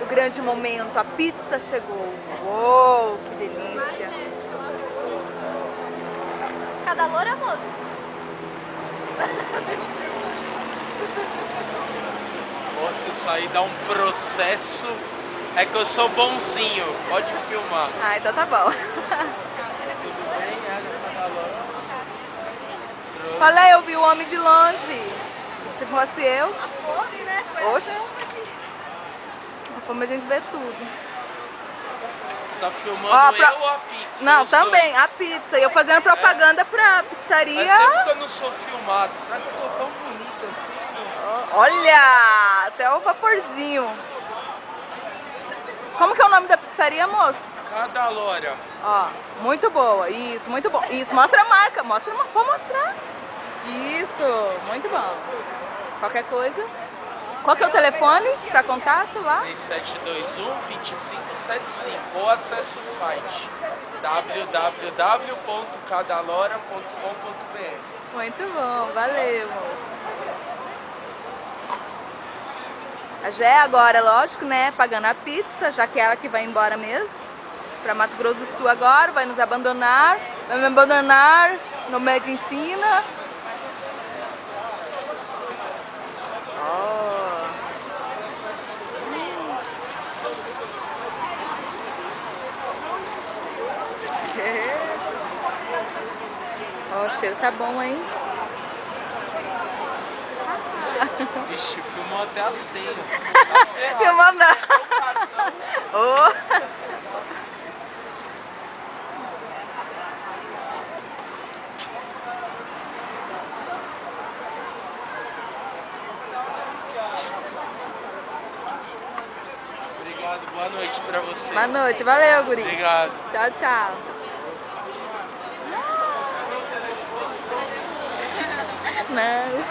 o grande momento, a pizza chegou. Uou, que delícia. Cada loura, moça? Nossa, isso aí dá um processo. É que eu sou bonzinho, pode filmar. Ah, então tá bom. Tudo bem, cada loura. Falei, eu vi o homem de longe. Se fosse eu... A fome, né? Oxe. A fome a gente vê tudo. Você tá filmando Ó, eu ou a pizza? Não, os também, dois? a pizza. E eu fazendo propaganda pra pizzaria. Faz tempo que eu não sou filmado. Será que eu tô tão bonito assim? Olha, até o vaporzinho. Como que é o nome da pizzaria, moço? Cada loura. Ó, muito boa. Isso, muito bom. Isso, mostra a marca. Mostra, pode mostrar. Isso, muito bom. Qualquer coisa. Qual que é o telefone para contato lá? 3721-2575 ou acesse o site www.cadalora.com.br. Muito bom, valeu, moço. A Gé agora, lógico, né, pagando a pizza, já que é ela que vai embora mesmo, para Mato Grosso do Sul agora, vai nos abandonar, vai me abandonar no Medicina. Ó, o cheiro tá bom, hein? Vixe, filmou até a senha. Filmando não. Oh. Obrigado, boa noite pra vocês. Boa noite, valeu, guri. Obrigado. Tchau, tchau. Não.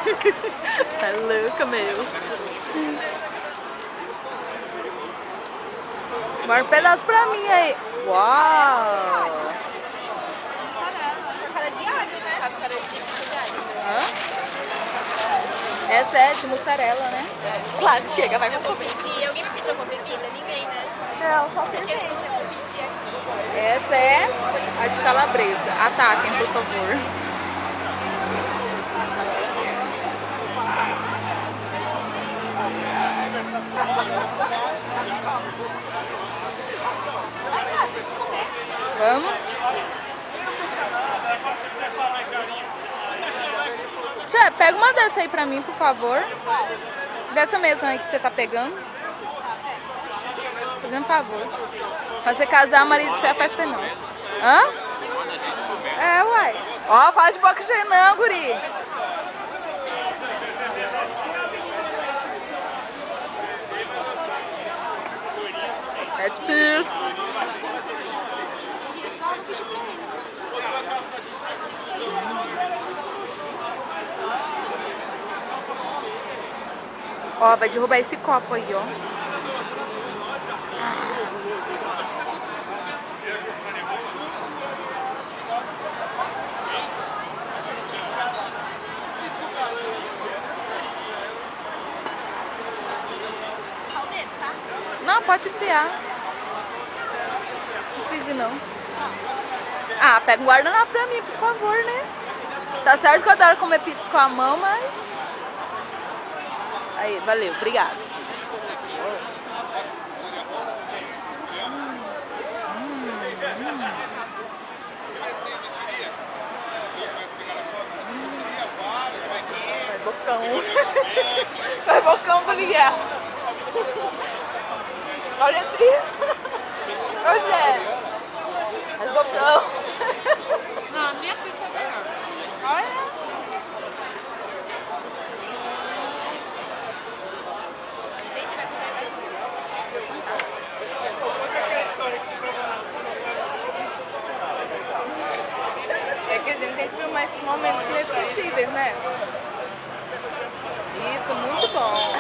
Tá louca, meu. Bora um pedaço pra mim aí. Uau! Cara de alho, né? Cara de alho. Hã? Essa é de mussarela, né? Claro, chega, vai competir. Alguém vai pedir alguma bebida? Ninguém, né? Não, só cerveja. Eu vou pedir aqui. Essa é a de calabresa. Ataquem, por favor. Vamos? Tia, pega uma dessa aí pra mim, por favor. Dessa mesma aí que você tá pegando. Fazendo um favor. Quando você casar, marido, você a festa é nossa. Hã? É, uai. Ó, fala de boca cheia não, guri. É difícil. Ó, vai derrubar esse copo aí, ó. Qual dedo, tá? Não, pode enfiar. Não fiz não. Ah, pega um guardanapo pra mim, por favor, né? Tá certo que eu adoro comer pizza com a mão, mas... Aí, valeu, obrigado. Vai bocão. Vai bocão, Guilherme. Olha aqui. Ô, Zé. Vai bocão. Não, a minha pizza é melhor. Olha. É que a gente tem que filmar esses momentos inesquecíveis, né? Isso, muito bom.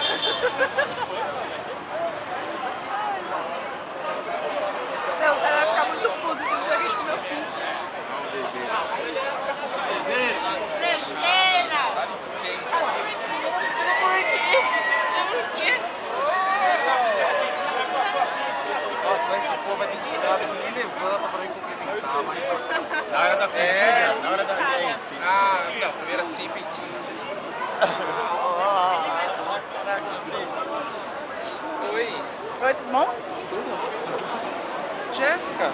Não, você vai ficar muito puto se você quer comer pizza. Dá licença. Por quê? volta pra me cumprimentar, mas... Na hora da comida, na hora da gente. Ah, não, primeiro assim, peitinho. Oi. Oi, tudo bom? Jéssica.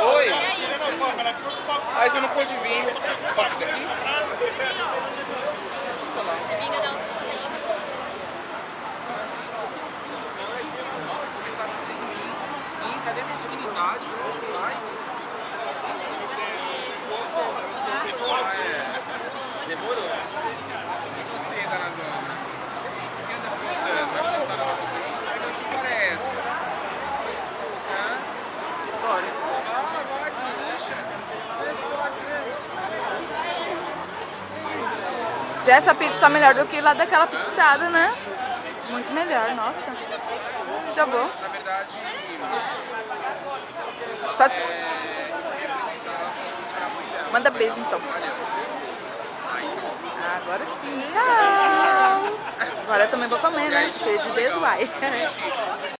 Oi. Mas eu não pude vir. Posso vir daqui? Nossa, começaram sem mim. Como assim? Cadê minha dignidade? Pra onde vai? Demorou. E você, dona Dona? O que anda aprontando? Vai aprontar na Mato Grosso? Que história é essa? Hã? Que história? Ah, vai, desmancha. Pode ser. Já essa pizza tá melhor do que lá daquela pizzada, né? Muito melhor, nossa. Já vou. Na verdade, Só manda beijo então. Ah, agora sim. Tchau. Agora eu também vou comer, né? Cheio de beijo, vai.